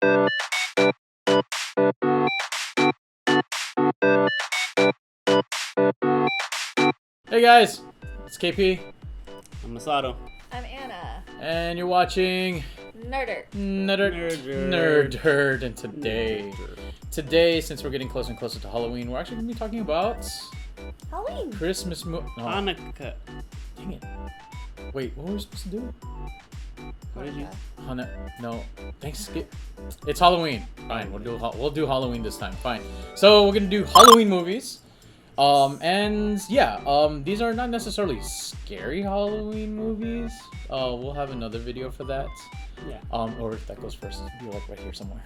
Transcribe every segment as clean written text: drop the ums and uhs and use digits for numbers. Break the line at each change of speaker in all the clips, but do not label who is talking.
Hey guys, it's KP.
I'm Masato.
I'm Anna.
And you're watching
NerdDirt.
NerdDirt. And today, since we're getting closer and closer to Halloween, we're actually going to be talking about
Halloween.
Christmas
Hanukkah.
Dang it. Wait, what were we supposed to do?
What did you?
No. Thanksgiving. It's Halloween. Fine, we'll do Halloween this time. Fine. So we're going to do Halloween movies. These are not necessarily scary Halloween movies. We'll have another video for that.
Yeah.
Or if that goes first, it'll be like right here somewhere.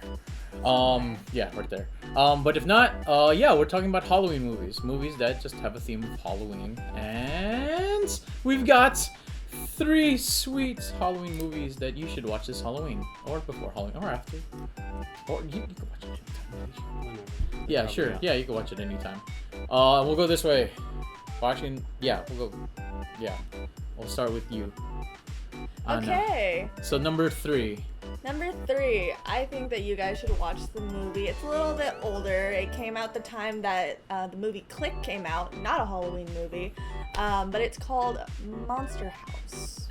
Yeah, right there. But if not, we're talking about Halloween movies that just have a theme of Halloween, and we've got 3Sweet Halloween movies that you should watch this Halloween, or before Halloween, or after, or you can watch it anytime. Yeah, sure. Yeah, you can watch it anytime. We'll go this way. Watching. Yeah, we'll go. Yeah, we'll start with you.
Okay.
So number 3.
Number 3, I think that you guys should watch the movie. It's a little bit older. It came out the time that the movie Click came out, not a Halloween movie, but it's called Monster House.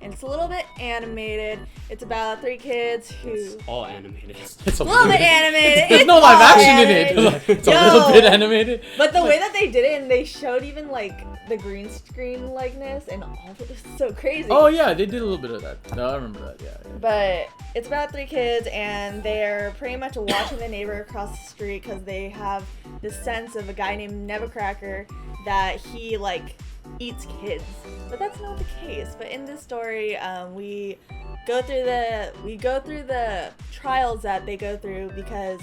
And it's a little bit animated. It's about 3 kids who...
It's all animated.
It's
a little bit animated.
There's no live action in it. It's a little bit animated.
But the way that they did it, and they showed even like the green screen likeness, and all of it was so crazy.
Oh yeah, they did a little bit of that. No, I remember that. Yeah.
But it's about 3 kids, and they're pretty much watching the neighbor across the street because they have this sense of a guy named Nevercracker that he like eats kids, but that's not the case. But in this story, we go through the trials that they go through because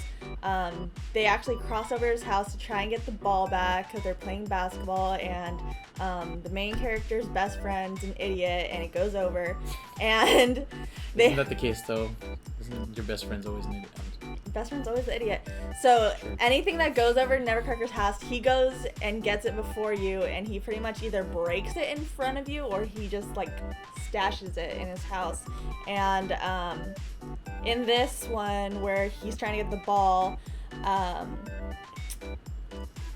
they actually cross over his house to try and get the ball back because they're playing basketball, and the main character's best friend's an idiot, and it goes over, and
Isn't that the case though? Isn't your best friend's always an idiot?
Best friend's always the idiot. So anything that goes over Nevercracker's house, he goes and gets it before you, and he pretty much either breaks it in front of you or he just like stashes it in his house. And in this one where he's trying to get the ball,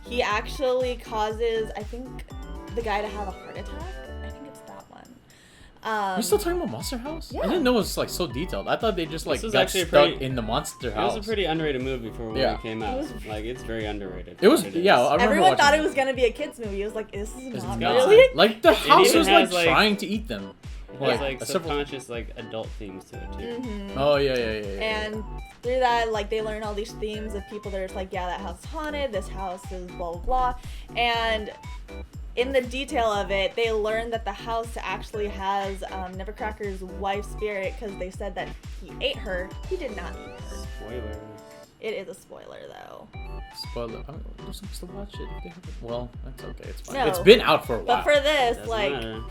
he actually causes, I think, the guy to have a heart attack. I think it's that one.
You're still talking about Monster House?
Yeah.
I didn't know it was like so detailed. I thought they just like
was
got
actually
stuck in the monster house.
It was a pretty underrated movie for when it came out. Like, it's very underrated.
It was, yeah. I remember
Everyone thought
watching
it was gonna be a kids movie. It was like, this is not
not.
really.
Like the house
even
was like
has, like,
trying to eat them.
It has like subconscious like adult themes to it too.
Mm-hmm.
Oh yeah.
And through that, like, they learn all these themes of people that are just like, yeah, that house is haunted, this house is blah, blah, blah. And in the detail of it, they learn that the house actually has Nevercracker's wife's spirit because they said that he ate her. He did not eat her.
Spoilers.
It is a spoiler, though.
Spoiler. I mean, we're supposed to watch it. If they haven't. Well, that's okay. It's fine.
No.
It's been out for a while.
But for this,
Doesn't
like,
matter.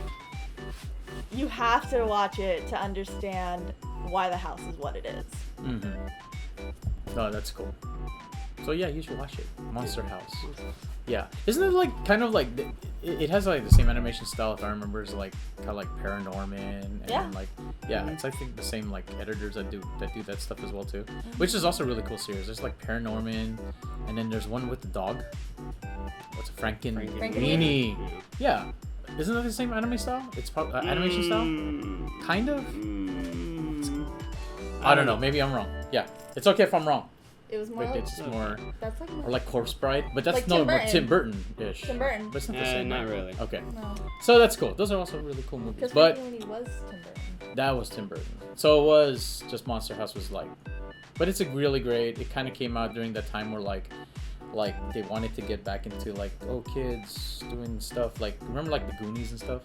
you have to watch it to understand why the house is what it is.
Mm-hmm. Oh, that's cool. So yeah, you should watch it. Monster House. Yeah, isn't it like kind of like it has like the same animation style if I remember, is like kind of like Paranorman and
Yeah.
like it's I think the same like editors that do that stuff as well too, which is also a really cool series. There's like Paranorman, and then there's one with the dog. What's a Frankenweenie? Yeah, isn't that the same anime style? It's probably animation style, kind of. I don't know. Maybe I'm wrong. Yeah, it's okay if I'm wrong.
It was more
Like,
like,
it's more.
that's like more
Or like Corpse Bride, but that's
Like
no
Tim
more
Burton.
Tim Burton-ish.
Tim Burton.
But it's not the same.
Not
right?
really.
Okay,
No.
so that's cool. Those are also really cool movies.
Because
But
Frankenweenie was Tim Burton.
that was Tim Burton. So it was just Monster House was like, but it's a really great. It kind of came out during that time where like they wanted to get back into like kids doing stuff like remember like the Goonies and stuff.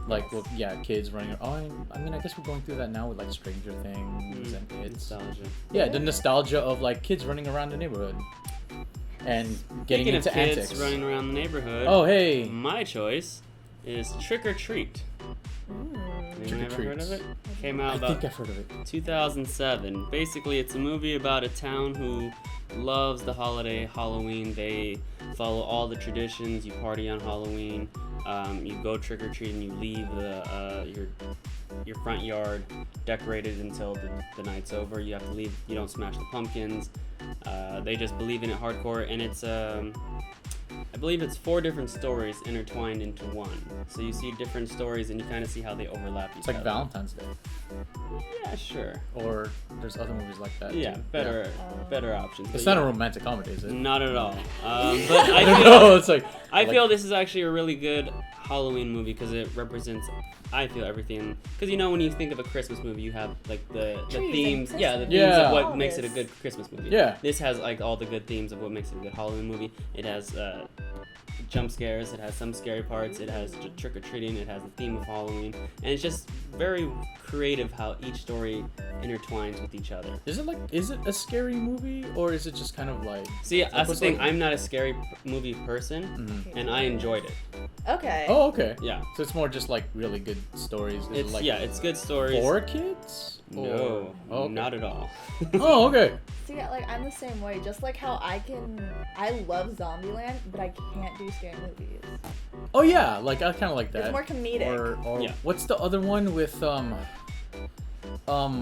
Like well, yeah, kids running. I mean, I guess we're going through that now with like Stranger Things and It's.
Nostalgia.
Yeah, the nostalgia of like kids running around the neighborhood and getting
Speaking
into
of kids
antics.
running around the neighborhood.
Oh hey,
My choice is Trick or Treat.
Trick or
You never heard of
Treats.
it? Came out
I
about
think I've heard of it.
2007. Basically, it's a movie about a town who loves the holiday Halloween. They follow all the traditions. You party on Halloween. You go trick or treating. You leave your front yard decorated until the night's over. You have to leave. You don't smash the pumpkins. They just believe in it hardcore, and it's I believe it's 4 different stories intertwined into one. So you see different stories, and you kind of see how they overlap each
It's like
other.
Valentine's Day.
Yeah, sure.
Or there's other movies like that.
Yeah,
too.
better options.
It's
But
not
yeah,
a romantic comedy, is it?
not at all. But
I
I
don't
feel,
know. It's like
I feel this is actually a really good Halloween movie because it represents, I feel, everything. Because when you think of a Christmas movie, you have like the
Trees
themes,
and
yeah, the
Christmas.
themes
Yeah.
of what
All
makes
this.
it a good Christmas movie.
Yeah.
This has like all the good themes of what makes it a good Halloween movie. It has jump scares, it has some scary parts, it has trick or treating, it has the theme of Halloween, and it's just very creative how each story intertwines with each other.
Is it a scary movie or is it just kind of like?
See, that's the
what's
thing.
like-
I'm not a scary movie person,
Mhm.
and I enjoyed it.
Okay.
Oh, okay.
Yeah.
So it's more just like really good stories. Is
It's
it like
it's good stories.
for kids?
No,
Or- Oh, okay.
not at all.
Oh, okay.
See, like I'm the same way. Just like how I love Zombieland, but I can't do scary movies.
Oh yeah, like I kind of like that.
It's more comedic.
Or
Yeah.
what's the other one with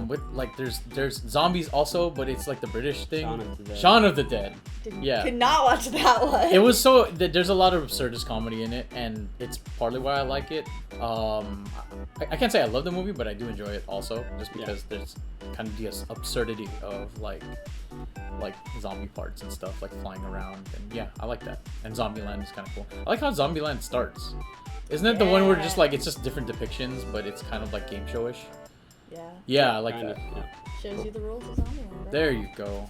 with like there's zombies also, but it's like the British thing.
Shaun of the Dead.
Shaun of the Dead. Yeah.
Could not watch that one.
It was so there's a lot of absurdist comedy in it, and it's partly why I like it. I can't say I love the movie, but I do enjoy it also, just because there's kind of the absurdity of like zombie parts and stuff like flying around, and yeah, I like that. And Zombieland is kind of cool. I like how Zombieland starts. Isn't it the one where just like it's just different depictions, but it's kind of like game showish?
Yeah.
Yeah, I like
Kind
that.
of, yeah.
Shows you the rules of Zombieland. Right?
There you go.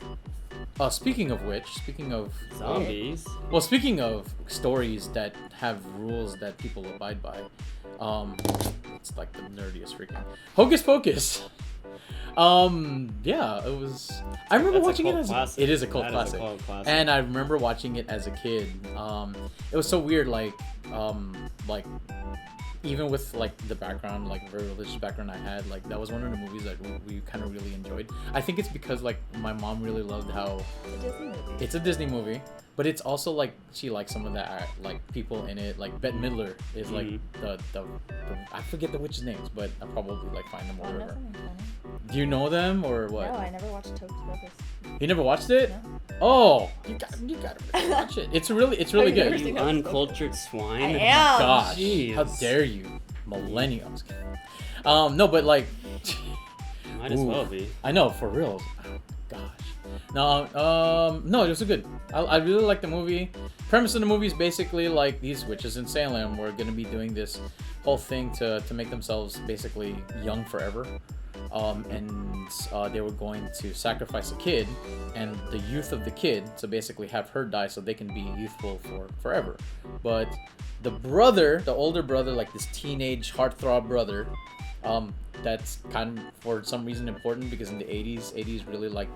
Speaking of which, speaking of
Zombies.
well, speaking of stories that have rules that people abide by, it's like the nerdiest freaking Hocus Pocus. Yeah, it was. I remember
That's a
watching it
cult
as
classic.
it is a cult
That is a
classic,
cult classic.
and I remember watching it as a kid. It was so weird, like even with like the background, like very religious background I had, like that was one of the movies that we kind of really enjoyed. I think it's because like my mom really loved how
It's a Disney movie.
it's a Disney movie, but it's also like she likes some of the like people in it. Like Bette Midler is like the I forget the witches' names, but I'll probably like find them or
Oh, no,
whatever.
something funny.
Do you know them or what?
No, I never watched Hocus Pocus.
You never watched it?
No.
Oh, you gotta really watch it. It's really
Have you never
good.
seen
You
Hocus
uncultured swine.
I am.
Gosh,
Jeez.
how dare you, millennials? No, but like,
Might as
Ooh.
well be.
I know for real. Oh, gosh, no, it was a good. I really like the movie. Premise of the movie is basically like these witches in Salem were gonna be doing this whole thing to make themselves basically young forever. And they were going to sacrifice a kid and the youth of the kid to basically have her die so they can be youthful for forever. But the brother, the older brother, like this teenage heartthrob brother, that's kind of for some reason important because in the 80s really like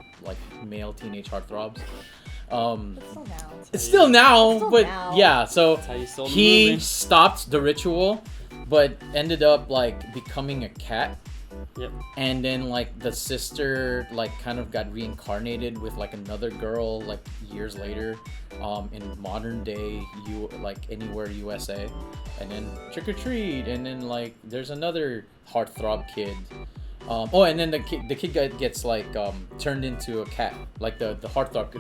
male teenage heartthrobs.
It's still now.
It's still now,
Still
but
now.
yeah, so
That's how you sold the
he
movie.
stopped the ritual, but ended up like becoming a cat.
Yep.
And then like the sister like kind of got reincarnated with like another girl like years later, in modern day anywhere USA, and then trick or treat, and then like there's another heartthrob kid. And then the kid gets like turned into a cat, like the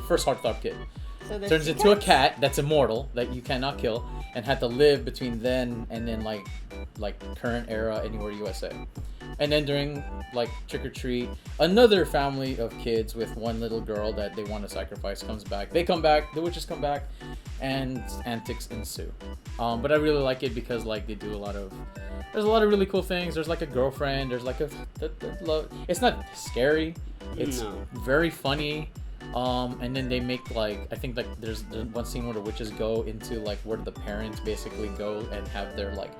first heartthrob kid.
So there's
Turns
two
into a
cats?
cat that's immortal that you cannot kill, and had to live between then and then like current era anywhere USA. And then during like trick or treat, another family of kids with one little girl that they want to sacrifice comes back. They come back, the witches come back, and antics ensue. But I really like it because like they do there's a lot of really cool things. There's like a girlfriend. There's like the love. It's not scary. It's
No.
very funny. And then they make like I think like there's one scene where the witches go into like where the parents basically go and have their like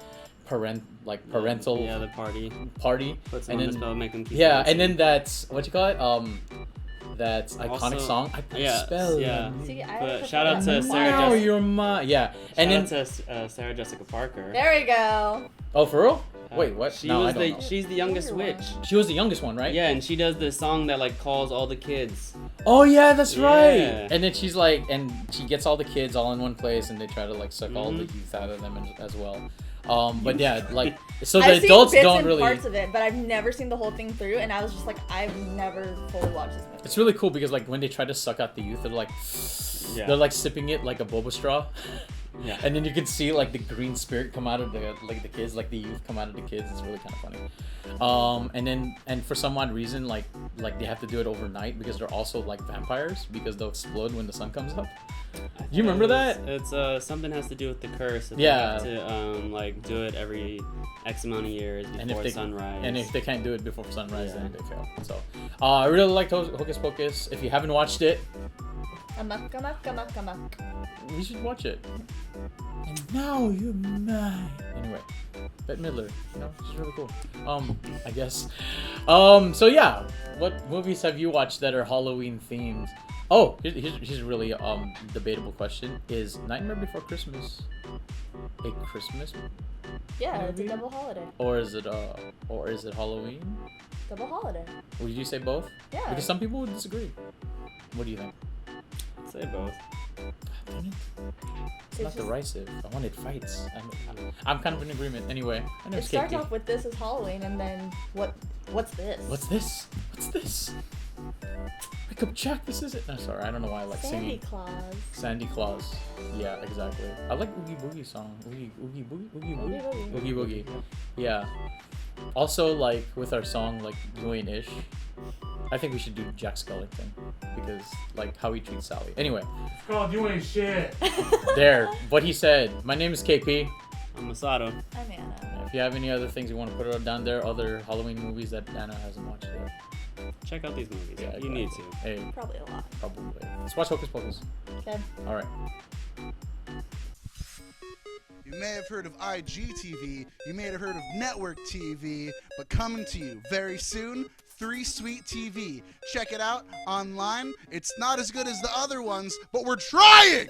parental
Yeah, the party.
party.
Puts
And
them on the
then-
spell, make them keep
Yeah,
dancing.
and then that's what you call it. That's iconic
Also-
song. I put a
yeah,
spell.
yeah.
on you.
See, I
But
prefer
shout out
that.
to Sarah
Wow,
Jessica.
you're mine. Yeah, and then
Shout out to Sarah Jessica Parker.
There we go.
oh, for real? Wait, what?
She
No, I
was
don't know.
She's the youngest
Younger one.
witch.
She was the youngest one, right?
Yeah, and she does the song that like calls all the kids.
Oh yeah, that's right.
Yeah.
And then she gets all the kids all in one place, and they try to like suck all the
Mhm.
youth out of them as well. But yeah, like so
I've
the
seen
adults
bits
don't
and
really.
parts of it, but I've never seen the whole thing through, and I was just like, I've never fully watched this movie.
It's really cool because like when they try to suck out the youth, they're like,
Yeah.
they're like sipping it like a boba straw.
Yeah.
And then you can see like the green spirit come out of the kids, like the youth come out of the kids. It's really kind of funny. And for some odd reason, like they have to do it overnight because they're also like vampires because they'll explode when the sun comes up. You remember that?
It's something has to do with the curse. That
Yeah.
They have to like do it every X amount of years before sunrise.
And if they can't do it before sunrise,
Yeah.
then they fail. So, I really liked Hocus Pocus. If you haven't watched it,
Amok.
we should watch it. And now you're mine. Anyway, Bette Midler, she's really cool. I guess. So yeah, what movies have you watched that are Halloween themed? Oh, here's a really debatable question: is Nightmare Before Christmas a Christmas
Yeah, it's a
movie?
double holiday.
Or is it Halloween?
Double holiday.
Would you say both?
Yeah.
Because some people would disagree. What do you think?
Say both.
Dang it. It's
It's
not
just-
derisive. I wanted fights. I'm kind of in agreement. Anyway, I know
It
it's
starts
cakey.
off with this is Halloween, and then what's this?
What's this? What's this? Wake up, Jack. This is it. No, sorry. I don't know why I like
Sandy
singing.
Claus.
Sandy Claus. Yeah, exactly. I like Oogie Boogie song. Oogie Boogie.
Oogie Boogie.
Oogie Boogie. Yeah. Also, like with our song, like Dwayne-ish, I think we should do Jack Skellington because like how he treats Sally. Anyway,
It's called You Ain't Shit.
there. What he said. My name is KP.
I'm Masato.
I'm Anna.
If you have any other things you want to put down there, other Halloween movies that Anna hasn't watched yet.
Check out these movies.
Yeah,
You need to.
Hey,
Probably a lot.
probably. Let's watch Hocus Pocus.
Okay.
All right.
You may have heard of IGTV, you may have heard of Network TV, but coming to you very soon, 3Sweet TV. Check it out online. It's not as good as the other ones, but we're trying!